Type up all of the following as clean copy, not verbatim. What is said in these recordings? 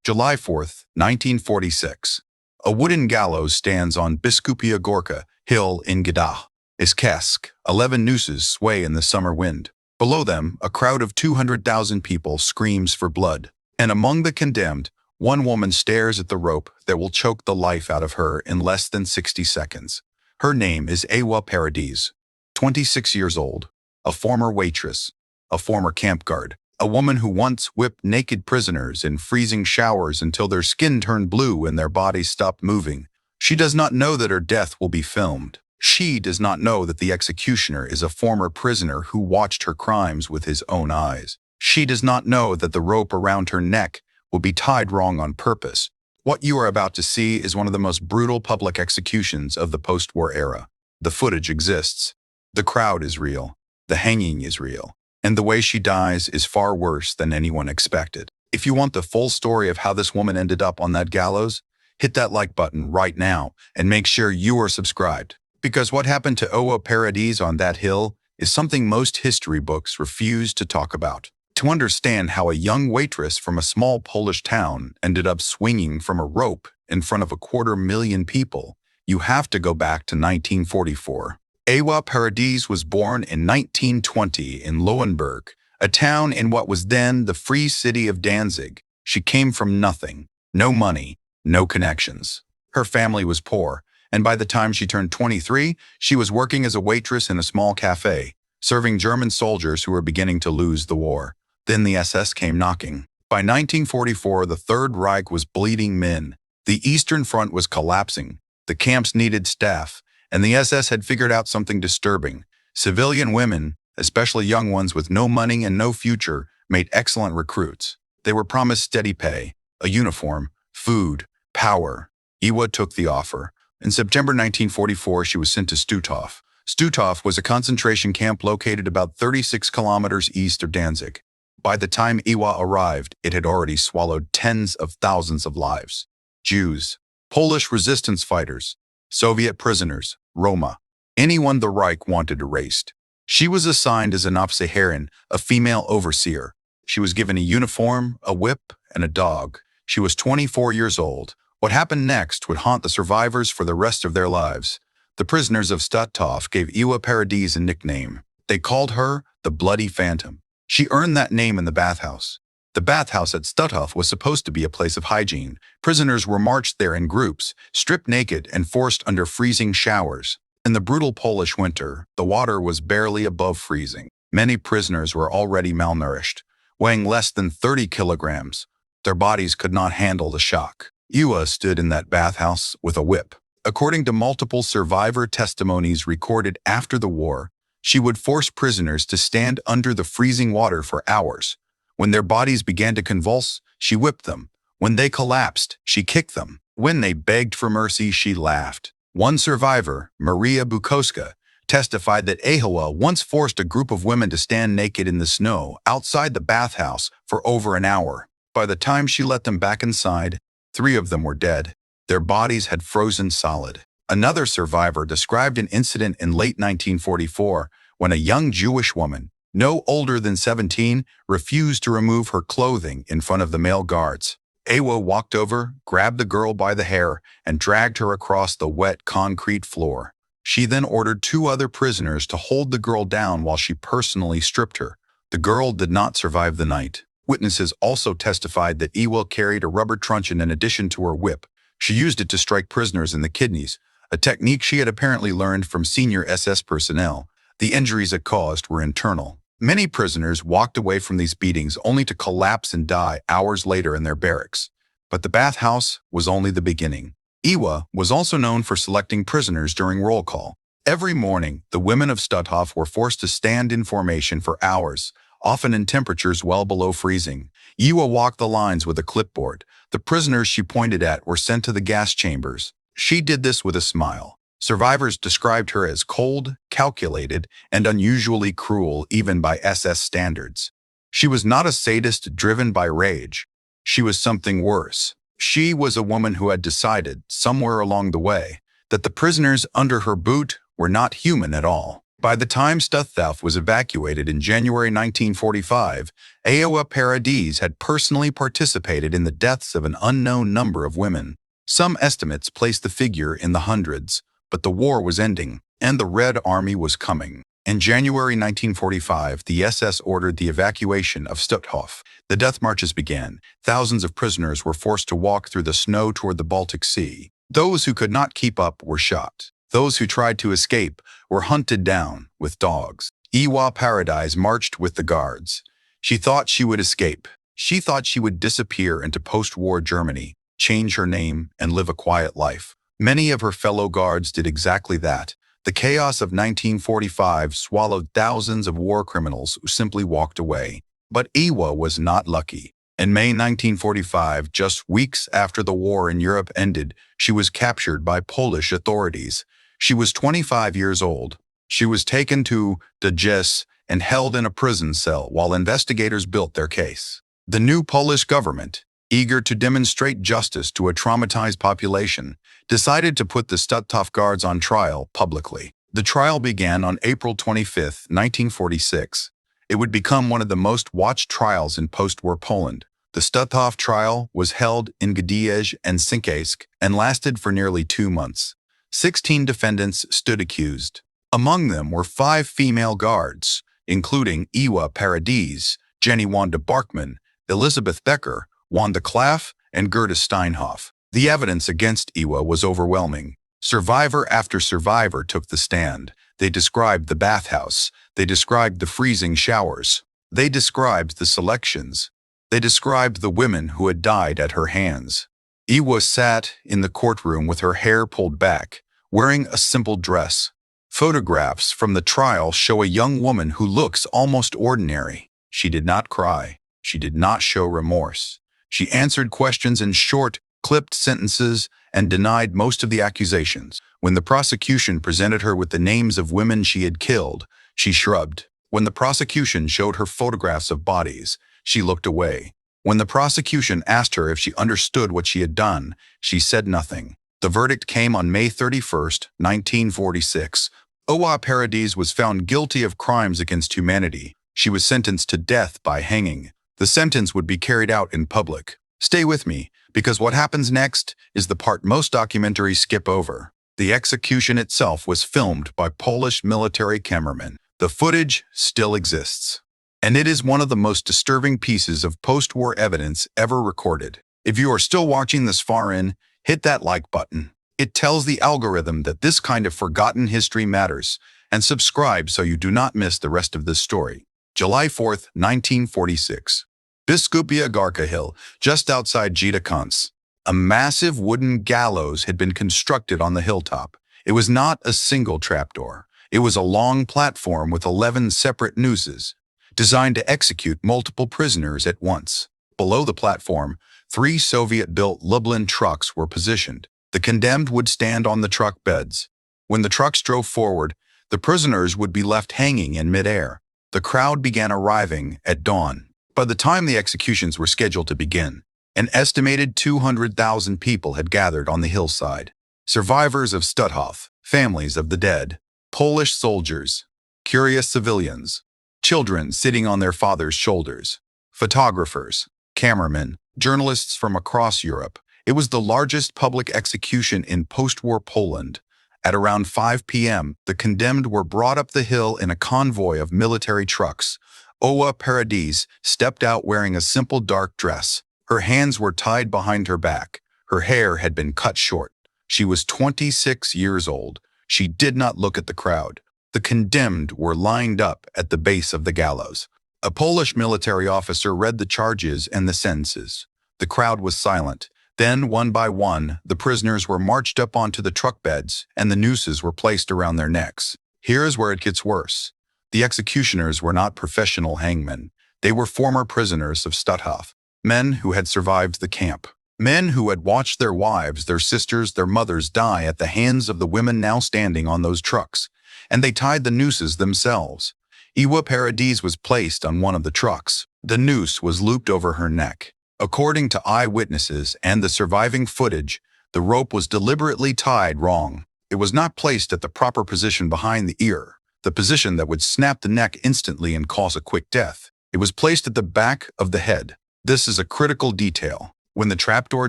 July 4th, 1946. A wooden gallows stands on Biskupia Gorka Hill in Gdańsk. Iskesk, 11 nooses sway in the summer wind. Below them, a crowd of 200,000 people screams for blood. And among the condemned, one woman stares at the rope that will choke the life out of her in less than 60 seconds. Her name is Ewa Paradies, 26 years old, a former waitress, a former camp guard, a woman who once whipped naked prisoners in freezing showers until their skin turned blue and their bodies stopped moving. She does not know that her death will be filmed. She does not know that the executioner is a former prisoner who watched her crimes with his own eyes. She does not know that the rope around her neck will be tied wrong on purpose. What you are about to see is one of the most brutal public executions of the post-war era. The footage exists. The crowd is real. The hanging is real. And the way she dies is far worse than anyone expected. If you want the full story of how this woman ended up on that gallows, hit that like button right now and make sure you are subscribed. Because what happened to Ewa Paradies on that hill is something most history books refuse to talk about. To understand how a young waitress from a small Polish town ended up swinging from a rope in front of 250,000 people, you have to go back to 1944. Ewa Paradies was born in 1920 in Lauenburg, a town in what was then the Free City of Danzig. She came from nothing, no money, no connections. Her family was poor, and by the time she turned 23, she was working as a waitress in a small cafe, serving German soldiers who were beginning to lose the war. Then the SS came knocking. By 1944, the Third Reich was bleeding men. The Eastern Front was collapsing. The camps needed staff, and the SS had figured out something disturbing. Civilian women, especially young ones with no money and no future, made excellent recruits. They were promised steady pay, a uniform, food, power. Ewa took the offer. In September 1944, she was sent to Stutthof. Stutthof was a concentration camp located about 36 kilometers east of Danzig. By the time Ewa arrived, it had already swallowed tens of thousands of lives. Jews, Polish resistance fighters, Soviet prisoners, Roma, anyone the Reich wanted erased. She was assigned as an Aufseherin, a female overseer. She was given a uniform, a whip, and a dog. She was 24 years old. What happened next would haunt the survivors for the rest of their lives. The prisoners of Stutthof gave Ewa Paradies a nickname. They called her the Bloody Phantom. She earned that name in the bathhouse. The bathhouse at Stutthof was supposed to be a place of hygiene. Prisoners were marched there in groups, stripped naked and forced under freezing showers. In the brutal Polish winter, the water was barely above freezing. Many prisoners were already malnourished, weighing less than 30 kilograms. Their bodies could not handle the shock. Ewa stood in that bathhouse with a whip. According to multiple survivor testimonies recorded after the war, she would force prisoners to stand under the freezing water for hours. When their bodies began to convulse, she whipped them. When they collapsed, she kicked them. When they begged for mercy, she laughed. One survivor, Maria Bukowska, testified that Ewa once forced a group of women to stand naked in the snow outside the bathhouse for over an hour. By the time she let them back inside, 3 of them were dead. Their bodies had frozen solid. Another survivor described an incident in late 1944 when a young Jewish woman, no older than 17, refused to remove her clothing in front of the male guards. Ewa walked over, grabbed the girl by the hair, and dragged her across the wet concrete floor. She then ordered 2 other prisoners to hold the girl down while she personally stripped her. The girl did not survive the night. Witnesses also testified that Ewa carried a rubber truncheon in addition to her whip. She used it to strike prisoners in the kidneys, a technique she had apparently learned from senior SS personnel. The injuries it caused were internal. Many prisoners walked away from these beatings only to collapse and die hours later in their barracks. But the bathhouse was only the beginning. Ewa was also known for selecting prisoners during roll call. Every morning, the women of Stutthof were forced to stand in formation for hours, often in temperatures well below freezing. Ewa walked the lines with a clipboard. The prisoners she pointed at were sent to the gas chambers. She did this with a smile. Survivors described her as cold, calculated, and unusually cruel even by SS standards. She was not a sadist driven by rage. She was something worse. She was a woman who had decided, somewhere along the way, that the prisoners under her boot were not human at all. By the time Stutthof was evacuated in January 1945, Ewa Paradies had personally participated in the deaths of an unknown number of women. Some estimates place the figure in the hundreds, but the war was ending, and the Red Army was coming. In January 1945, the SS ordered the evacuation of Stutthof. The death marches began. Thousands of prisoners were forced to walk through the snow toward the Baltic Sea. Those who could not keep up were shot. Those who tried to escape were hunted down with dogs. Ewa Paradies marched with the guards. She thought she would escape. She thought she would disappear into post-war Germany, change her name, and live a quiet life. Many of her fellow guards did exactly that. The chaos of 1945 swallowed thousands of war criminals who simply walked away. But Ewa was not lucky. In May 1945, just weeks after the war in Europe ended, she was captured by Polish authorities. She was 25 years old. She was taken to Stutthof and held in a prison cell while investigators built their case. The new Polish government, eager to demonstrate justice to a traumatized population, decided to put the Stutthof guards on trial publicly. The trial began on April 25, 1946. It would become one of the most watched trials in post-war Poland. The Stutthof trial was held in Gdynia and Sinkaysk and lasted for nearly 2 months. 16 defendants stood accused. Among them were 5 female guards, including Ewa Paradies, Jenny Wanda Barkman, Elizabeth Becker, Wanda Klaff, and Gerda Steinhoff. The evidence against Ewa was overwhelming. Survivor after survivor took the stand. They described the bathhouse. They described the freezing showers. They described the selections. They described the women who had died at her hands. Ewa sat in the courtroom with her hair pulled back, wearing a simple dress. Photographs from the trial show a young woman who looks almost ordinary. She did not cry. She did not show remorse. She answered questions in short, clipped sentences and denied most of the accusations. When the prosecution presented her with the names of women she had killed, she shrugged. When the prosecution showed her photographs of bodies, she looked away. When the prosecution asked her if she understood what she had done, she said nothing. The verdict came on May 31, 1946. Ewa Paradies was found guilty of crimes against humanity. She was sentenced to death by hanging. The sentence would be carried out in public. Stay with me, because what happens next is the part most documentaries skip over. The execution itself was filmed by Polish military cameramen. The footage still exists. And it is one of the most disturbing pieces of post-war evidence ever recorded. If you are still watching this far in, hit that like button. It tells the algorithm that this kind of forgotten history matters, and subscribe so you do not miss the rest of this story. July 4, 1946. Biskupia Gorka Hill, just outside Gdańsk. A massive wooden gallows had been constructed on the hilltop. It was not a single trapdoor. It was a long platform with 11 separate nooses, designed to execute multiple prisoners at once. Below the platform, 3 Soviet-built Lublin trucks were positioned. The condemned would stand on the truck beds. When the trucks drove forward, the prisoners would be left hanging in midair. The crowd began arriving at dawn. By the time the executions were scheduled to begin, an estimated 200,000 people had gathered on the hillside. Survivors of Stutthof, families of the dead, Polish soldiers, curious civilians, children sitting on their fathers' shoulders, photographers, cameramen, journalists from across Europe. It was the largest public execution in post-war Poland. At around 5 p.m., the condemned were brought up the hill in a convoy of military trucks. Ewa Paradies stepped out wearing a simple dark dress. Her hands were tied behind her back. Her hair had been cut short. She was 26 years old. She did not look at the crowd. The condemned were lined up at the base of the gallows. A Polish military officer read the charges and the sentences. The crowd was silent. Then, one by one, the prisoners were marched up onto the truck beds and the nooses were placed around their necks. Here's where it gets worse. The executioners were not professional hangmen. They were former prisoners of Stutthof, men who had survived the camp, men who had watched their wives, their sisters, their mothers die at the hands of the women now standing on those trucks, and they tied the nooses themselves. Ewa Paradies was placed on one of the trucks. The noose was looped over her neck. According to eyewitnesses and the surviving footage, the rope was deliberately tied wrong. It was not placed at the proper position behind the ear. the position that would snap the neck instantly and cause a quick death. It was placed at the back of the head. This is a critical detail. When the trapdoor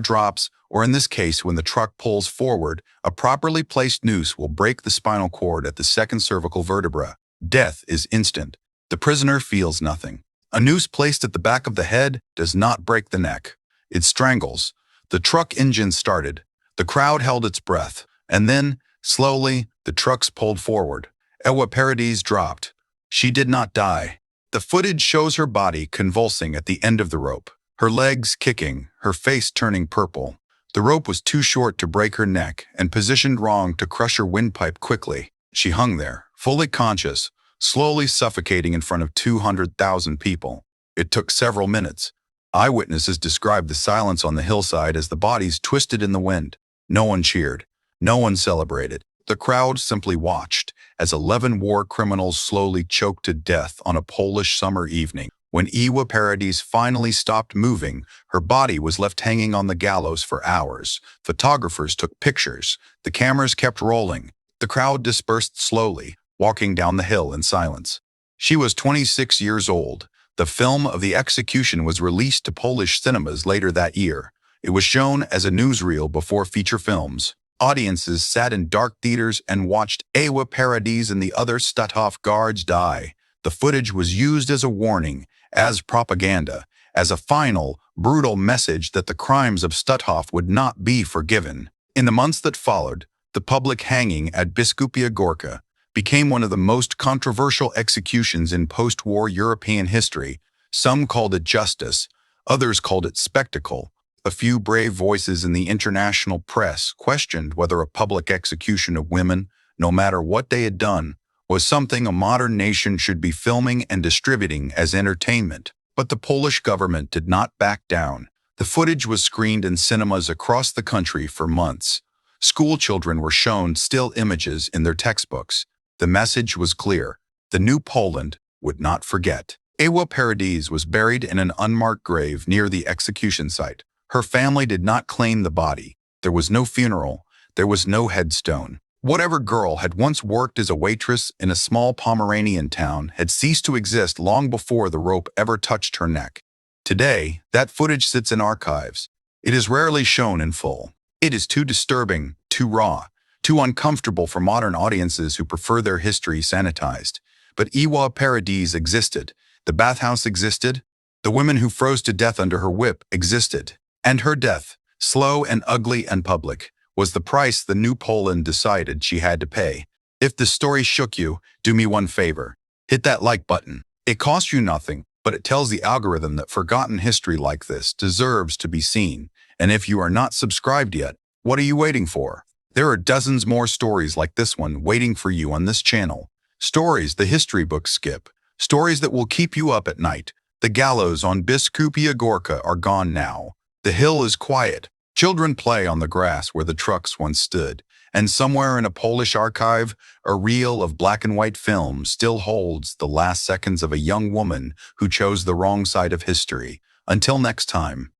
drops, or in this case when the truck pulls forward, a properly placed noose will break the spinal cord at the second cervical vertebra. Death is instant. The prisoner feels nothing. A noose placed at the back of the head does not break the neck. It strangles. The truck engine started. The crowd held its breath. And then, slowly, the trucks pulled forward. Ewa Paradies dropped. She did not die. The footage shows her body convulsing at the end of the rope, her legs kicking, her face turning purple. The rope was too short to break her neck and positioned wrong to crush her windpipe quickly. She hung there, fully conscious, slowly suffocating in front of 200,000 people. It took several minutes. Eyewitnesses described the silence on the hillside as the bodies twisted in the wind. No one cheered. No one celebrated. The crowd simply watched as 11 war criminals slowly choked to death on a Polish summer evening. When Ewa Paradies finally stopped moving, her body was left hanging on the gallows for hours. Photographers took pictures. The cameras kept rolling. The crowd dispersed slowly, walking down the hill in silence. She was 26 years old. The film of the execution was released to Polish cinemas later that year. It was shown as a newsreel before feature films. Audiences sat in dark theaters and watched Ewa Paradies and the other Stutthof guards die. The footage was used as a warning, as propaganda, as a final, brutal message that the crimes of Stutthof would not be forgiven. In the months that followed, the public hanging at Biskupia Gorka became one of the most controversial executions in post-war European history. Some called it justice, others called it spectacle. A few brave voices in the international press questioned whether a public execution of women, no matter what they had done, was something a modern nation should be filming and distributing as entertainment. But the Polish government did not back down. The footage was screened in cinemas across the country for months. School children were shown still images in their textbooks. The message was clear. The new Poland would not forget. Ewa Paradies was buried in an unmarked grave near the execution site. Her family did not claim the body. There was no funeral. There was no headstone. Whatever girl had once worked as a waitress in a small Pomeranian town had ceased to exist long before the rope ever touched her neck. Today, that footage sits in archives. It is rarely shown in full. It is too disturbing, too raw, too uncomfortable for modern audiences who prefer their history sanitized. But Ewa Paradies existed. The bathhouse existed. The women who froze to death under her whip existed. And her death, slow and ugly and public, was the price the new Poland decided she had to pay. If this story shook you, do me one favor. Hit that like button. It costs you nothing, but it tells the algorithm that forgotten history like this deserves to be seen. And if you are not subscribed yet, what are you waiting for? There are dozens more stories like this one waiting for you on this channel. Stories the history books skip. Stories that will keep you up at night. The gallows on Biskupia Gorka are gone now. The hill is quiet. Children play on the grass where the trucks once stood. And somewhere in a Polish archive, a reel of black and white film still holds the last seconds of a young woman who chose the wrong side of history. Until next time.